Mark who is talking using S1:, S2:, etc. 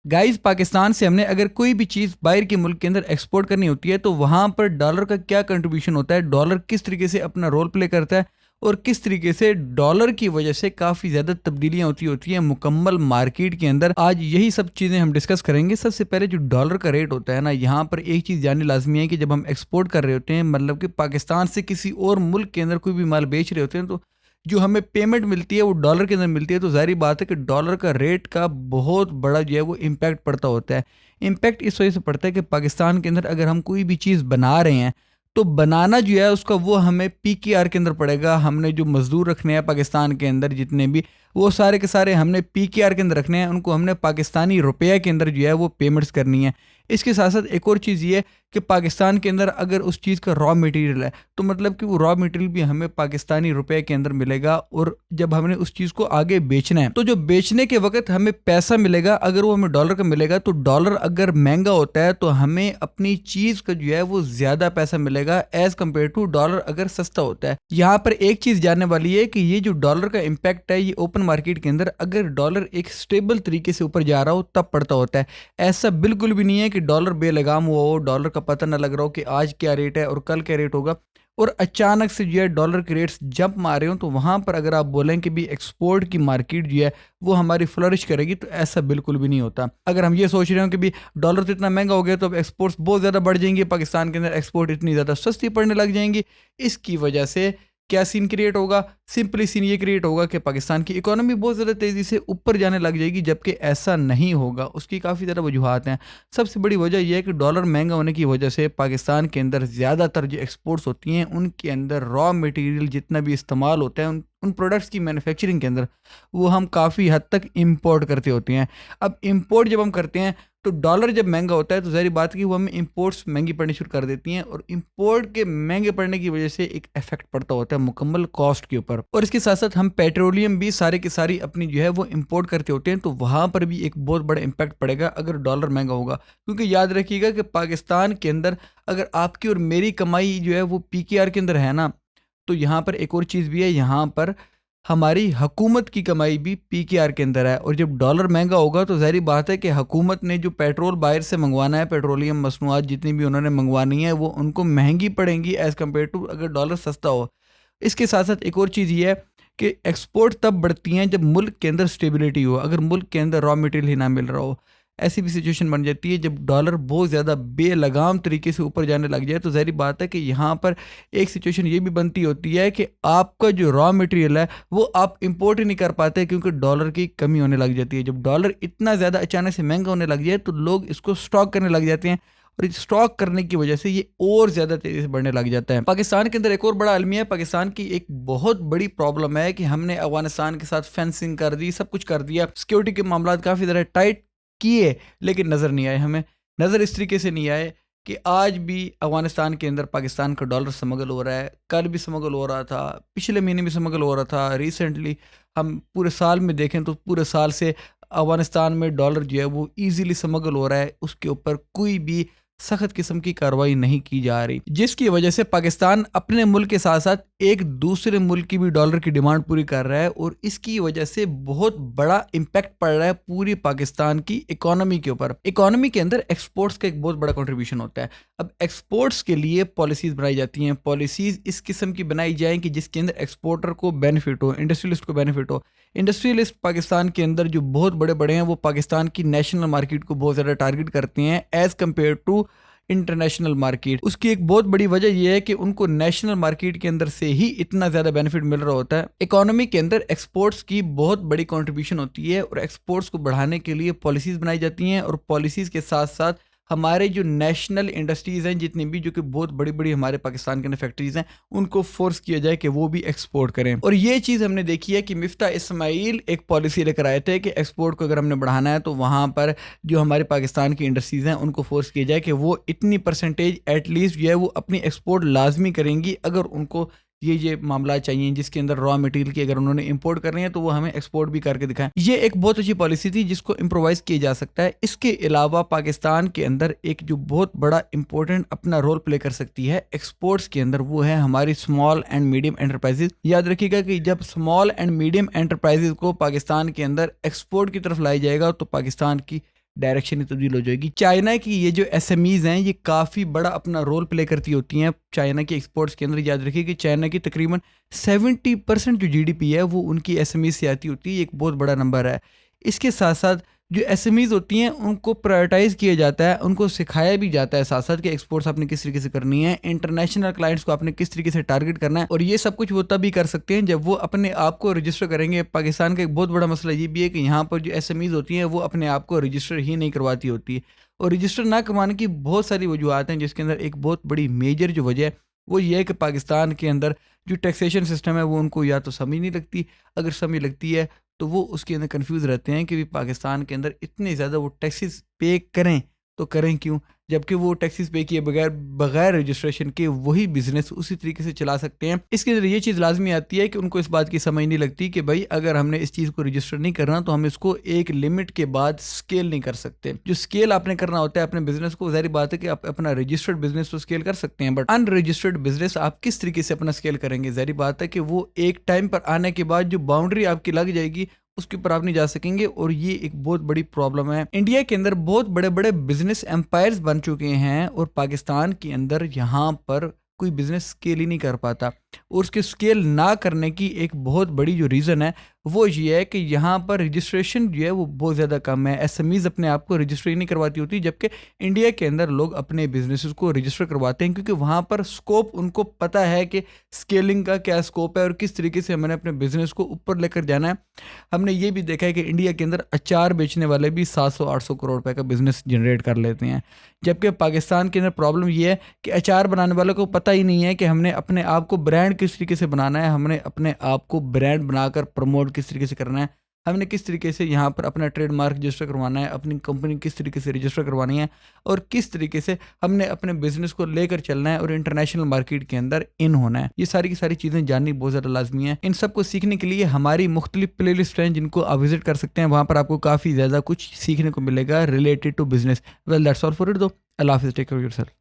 S1: Guys, Pakistan से हमने अगर कोई भी चीज़ बाहर के मुल्क के अंदर एक्सपोर्ट करनी होती है तो वहाँ पर डॉलर का क्या कंट्रीब्यूशन होता है, डॉलर किस तरीके से अपना रोल प्ले करता है और किस तरीके से डॉलर की वजह से काफ़ी ज़्यादा तब्दीलियाँ होती हैं मुकम्मल मार्केट के अंदर। आज यही सब चीज़ें हम डिस्कस करेंगे। सबसे पहले जो डॉलर का रेट होता है ना, यहाँ पर एक चीज़ जाननी लाजमी है कि जब हम एक्सपोर्ट कर रहे होते हैं, मतलब कि पाकिस्तान से किसी और मुल्क के अंदर कोई भी माल बेच रहे होते हैं, तो जो हमें पेमेंट मिलती है वो डॉलर के अंदर मिलती है। तो ज़ाहिर बात है कि डॉलर का रेट का बहुत बड़ा जो है वो इम्पैक्ट पड़ता होता है। इम्पैक्ट इस वजह से पड़ता है कि पाकिस्तान के अंदर अगर हम कोई भी चीज़ बना रहे हैं तो बनाना जो है उसका वो हमें पीकेआर के अंदर पड़ेगा। हमने जो मजदूर रखने हैं पाकिस्तान के अंदर जितने भी, वो सारे के सारे हमने पीकेआर के अंदर रखने हैं। उनको हमने पाकिस्तानी रुपये के अंदर जो है वो पेमेंट्स करनी है। इसके साथ साथ एक और चीज़ ये कि पाकिस्तान के अंदर अगर उस चीज़ का रॉ मटेरियल है तो मतलब कि वो रॉ मटेरियल भी हमें पाकिस्तानी रुपए के अंदर मिलेगा। और जब हमने उस चीज़ को आगे बेचना है तो जो बेचने के वक्त हमें पैसा मिलेगा, अगर वो हमें डॉलर का मिलेगा, तो डॉलर अगर महंगा होता है तो हमें अपनी चीज़ का जो है वो ज़्यादा पैसा मिलेगा एज़ कम्पेयर टू डॉलर अगर सस्ता होता है। यहाँ पर एक चीज़ जानने वाली है कि ये जो डॉलर का इम्पैक्ट है ये ओपन मार्केट के अंदर अगर डॉलर एक स्टेबल तरीके से ऊपर जा रहा हो तब पड़ता होता है। ऐसा बिल्कुल भी नहीं है कि डॉलर बेलगाम हुआ हो, डॉलर का पता ना लग रहा हो कि आज क्या रेट है और कल क्या रेट होगा, और अचानक से जो है डॉलर के रेट्स जंप मारे हो, तो वहाँ पर अगर आप बोलें कि भी एक्सपोर्ट की मार्केट जो है वो हमारी फ्लरिश करेगी, तो ऐसा बिल्कुल भी नहीं होता। अगर हम ये सोच रहे हो कि भी डॉलर तो इतना महंगा हो गया तो अब एक्सपोर्ट्स बहुत ज़्यादा बढ़ जाएंगे, पाकिस्तान के अंदर एक्सपोर्ट इतनी ज़्यादा सस्ती पड़ने लग जाएंगी, इसकी वजह से क्या सीन क्रिएट होगा? सिंपली सीन ये क्रिएट होगा कि पाकिस्तान की इकोनॉमी बहुत ज़्यादा तेज़ी से ऊपर जाने लग जाएगी, जबकि ऐसा नहीं होगा। उसकी काफ़ी ज़्यादा वजूहात हैं। सबसे बड़ी वजह यह है कि डॉलर महंगा होने की वजह से पाकिस्तान के अंदर ज़्यादातर जो एक्सपोर्ट्स होती हैं उनके अंदर रॉ मटेरियल जितना भी इस्तेमाल होता है उन प्रोडक्ट्स की मैन्युफैक्चरिंग के अंदर वो हम काफ़ी हद तक इंपोर्ट करते होते हैं। अब इंपोर्ट जब हम करते हैं तो डॉलर जब महंगा होता है तो ज़ाहिर बात है कि वो हमें इंपोर्ट्स महंगी पड़नी शुरू कर देती हैं, और इंपोर्ट के महंगे पड़ने की वजह से एक इफेक्ट पड़ता होता है मुकम्मल कॉस्ट के ऊपर। और इसके साथ साथ हम पेट्रोलियम भी सारे की सारी अपनी जो है वो इंपोर्ट करते होते हैं, तो वहाँ पर भी एक बहुत बड़ा इम्पैक्ट पड़ेगा अगर डॉलर महंगा होगा। क्योंकि याद रखिएगा कि पाकिस्तान के अंदर अगर आपकी और मेरी कमाई जो है वो पीकेआर के अंदर है ना, तो यहाँ पर एक और चीज़ भी है, यहाँ पर हमारी हुकूमत की कमाई भी पीकेआर के अंदर है। और जब डॉलर महंगा होगा तो ज़ाहिर बात है कि हुकूमत ने जो पेट्रोल बाहर से मंगवाना है, पेट्रोलियम मसनूआत जितनी भी उन्होंने मंगवानी है वो उनको महंगी पड़ेंगी एज़ कम्पेयर टू अगर डॉलर सस्ता हो। इसके साथ साथ एक और चीज़ ये है कि एक्सपोर्ट तब बढ़ती हैं जब मुल्क के अंदर स्टेबिलिटी हो। अगर मुल्क के अंदर रॉ मटेरियल ही ना मिल रहा हो, ऐसी भी सिचुएशन बन जाती है जब डॉलर बहुत ज़्यादा बेलगाम तरीके से ऊपर जाने लग जाए, तो ज़ाहिर बात है कि यहाँ पर एक सिचुएशन ये भी बनती होती है कि आपका जो रॉ मटेरियल है वो आप इंपोर्ट ही नहीं कर पाते क्योंकि डॉलर की कमी होने लग जाती है। जब डॉलर इतना ज़्यादा अचानक से महंगा होने लग जाए तो लोग इसको स्टॉक करने लग जाते हैं, और स्टॉक करने की वजह से ये और ज़्यादा तेज़ी से बढ़ने लग जाता है। पाकिस्तान के अंदर एक और बड़ा अलमिया है। पाकिस्तान की एक बहुत बड़ी प्रॉब्लम है कि हमने अफगानिस्तान के साथ फेंसिंग कर दी, सब कुछ कर दिया, सिक्योरिटी के मामला काफ़ी ज़्यादा टाइट किए, लेकिन नज़र नहीं आए। हमें नज़र इस तरीके से नहीं आए कि आज भी अफगानिस्तान के अंदर पाकिस्तान का डॉलर स्मगल हो रहा है। कल भी स्मगल हो रहा था, पिछले महीने भी स्मगल हो रहा था, रिसेंटली हम पूरे साल में देखें तो पूरे साल से अफगानिस्तान में डॉलर जो है वो ईजीली स्मगल हो रहा है। उसके ऊपर कोई भी सख्त किस्म की कार्रवाई नहीं की जा रही, जिसकी वजह से पाकिस्तान अपने मुल्क के साथ साथ एक दूसरे मुल्क की भी डॉलर की डिमांड पूरी कर रहा है, और इसकी वजह से बहुत बड़ा इम्पैक्ट पड़ रहा है पूरी पाकिस्तान की इकोनॉमी के ऊपर। इकोनॉमी के अंदर एक्सपोर्ट्स का एक बहुत बड़ा कंट्रीब्यूशन होता है। अब एक्सपोर्ट्स के लिए पॉलिसीज बनाई जाती हैं। पॉलिसीज इस किस्म की बनाई जाए कि जिसके अंदर एक्सपोर्टर को बेनिफिट हो, इंडस्ट्रियलिस्ट को बेनिफिट हो। इंडस्ट्रियलिस्ट पाकिस्तान के अंदर जो बहुत बड़े बड़े हैं वो पाकिस्तान की नेशनल मार्केट को बहुत ज़्यादा टारगेट करते हैं as compare to international market. उसकी एक बहुत बड़ी वजह यह है कि उनको नेशनल मार्केट के अंदर से ही इतना ज़्यादा बेनिफिट मिल रहा होता है। इकोनॉमी के अंदर एक्सपोर्ट्स की बहुत बड़ी कंट्रीब्यूशन होती है, और एक्सपोर्ट्स को बढ़ाने के लिए पॉलिसीज़ बनाई जाती हैं, और पॉलिसीज़ के साथ साथ हमारे जो नेशनल इंडस्ट्रीज़ हैं जितनी भी, जो कि बहुत बड़ी बड़ी हमारे पाकिस्तान के अंदर फैक्ट्रीज़ हैं, उनको फोर्स किया जाए कि वो भी एक्सपोर्ट करें। और ये चीज़ हमने देखी है कि मिफ्ता इस्माइल एक पॉलिसी लेकर आए थे कि एक्सपोर्ट को अगर हमने बढ़ाना है तो वहाँ पर जो हमारे पाकिस्तान की इंडस्ट्रीज़ हैं उनको फोर्स किया जाए कि वो इतनी परसेंटेज एटलीस्ट जो है वो अपनी एक्सपोर्ट लाजमी करेंगी अगर उनको ये मामला चाहिए जिसके अंदर रॉ मटेरियल की अगर उन्होंने इंपोर्ट करनी है तो वो हमें एक्सपोर्ट भी करके दिखाएं। ये एक बहुत अच्छी पॉलिसी थी जिसको इम्प्रोवाइज किया जा सकता है। इसके अलावा पाकिस्तान के अंदर एक जो बहुत बड़ा इंपॉर्टेंट अपना रोल प्ले कर सकती है एक्सपोर्ट्स के अंदर, वो है हमारी स्मॉल एंड मीडियम एंटरप्राइजेज। याद रखिएगा कि जब स्मॉल एंड मीडियम एंटरप्राइजेज को पाकिस्तान के अंदर एक्सपोर्ट की तरफ लाया जाएगा तो पाकिस्तान की डायरेक्शन ही तब्दील हो जाएगी। चाइना की ये जो एसएमईज हैं ये काफ़ी बड़ा अपना रोल प्ले करती होती हैं चाइना के एक्सपोर्ट्स के अंदर। याद रखिए कि चाइना की तकरीबन 70% जो जीडीपी है वो उनकी एसएमई से आती होती है, एक बहुत बड़ा नंबर है। इसके साथ साथ जो एसएमईज होती हैं उनको प्रायोरिटाइज किया जाता है, उनको सिखाया भी जाता है साथ साथ कि एक्सपोर्ट्स आपने किस तरीके से करनी है, इंटरनेशनल क्लाइंट्स को आपने किस तरीके से टारगेट करना है। और ये सब कुछ वो तभी कर सकते हैं जब वो अपने आप को रजिस्टर करेंगे। पाकिस्तान का एक बहुत बड़ा मसला ये भी है कि यहाँ पर जो एसएमईज होती हैं वो अपने आप को रजिस्टर ही नहीं करवाती होती, और रजिस्टर ना करवाने की बहुत सारी वजूहत हैं, जिसके अंदर एक बहुत बड़ी मेजर जो वजह है वो ये है कि पाकिस्तान के अंदर जो टैक्सेशन सिस्टम है वो उनको या तो समझ नहीं लगती, अगर समझ लगती है तो वो उसके अंदर कंफ्यूज रहते हैं कि भी पाकिस्तान के अंदर इतने ज़्यादा वो टैक्सेस पे करें तो करें क्यों, जबकि वो टैक्सेस पे किए बगैर बगैर रजिस्ट्रेशन के वही बिजनेस उसी तरीके से चला सकते हैं। इसके अंदर ये चीज़ लाजमी आती है कि उनको इस बात की समझ नहीं लगती कि भाई अगर हमने इस चीज़ को रजिस्टर नहीं करना तो हम इसको एक लिमिट के बाद स्केल नहीं कर सकते। जो स्केल आपने करना होता है अपने बिजनेस को, ज़ाहिर बात है कि आप अपना रजिस्टर्ड बिजनेस तो स्केल कर सकते हैं, बट अनरजिस्टर्ड बिजनेस आप किस तरीके से अपना स्केल करेंगे। ज़ाहिर बात है कि वो एक टाइम पर आने के बाद जो बाउंड्री आपकी लग जाएगी उसके ऊपर आप नहीं जा सकेंगे, और ये एक बहुत बड़ी प्रॉब्लम है। इंडिया के अंदर बहुत बड़े बड़े बिजनेस एम्पायर्स बन चुके हैं और पाकिस्तान के अंदर यहाँ पर कोई बिजनेस स्केल ही नहीं कर पाता, और उसके स्केल ना करने की एक बहुत बड़ी जो रीज़न है वो ये है कि यहाँ पर रजिस्ट्रेशन जो है वो बहुत ज़्यादा कम है। एसएमईज अपने आप को रजिस्टर ही नहीं करवाती होती, जबकि इंडिया के अंदर लोग अपने बिजनेसेस को रजिस्टर करवाते हैं, क्योंकि वहाँ पर स्कोप उनको पता है कि स्केलिंग का क्या स्कोप है और किस तरीके से हमने अपने बिजनेस को ऊपर लेकर जाना है। हमने ये भी देखा है कि इंडिया के अंदर अचार बेचने वाले भी 700-800 करोड़ रुपए का बिजनेस जनरेट कर लेते हैं, जबकि पाकिस्तान के अंदर प्रॉब्लम ये है कि अचार बनाने वालों को पता ही नहीं है कि हमने अपने आप को ब्रांड किस तरीके से बनाना है, हमने अपने आप को ब्रांड बनाकर प्रमोट किस तरीके से करना है, हमने किस तरीके से यहाँ पर अपना ट्रेडमार्क रजिस्टर करवाना है, अपनी कंपनी किस तरीके से रजिस्टर करवानी है, और किस तरीके से हमने अपने बिजनेस को लेकर चलना है और इंटरनेशनल मार्केट के अंदर इन होना है। ये सारी की सारी चीज़ें जाननी बहुत ज़्यादा लाजमी है। इन सब को सीखने के लिए हमारी मुख्तलिफ प्ले लिस्ट हैं जिनको आप विजिट कर सकते हैं, वहाँ पर आपको काफ़ी ज़्यादा कुछ सीखने को मिलेगा related to business. Well that's all for it though. अल्लाह हाफिज़, टेक केयर ऑफ योरसेल्फ।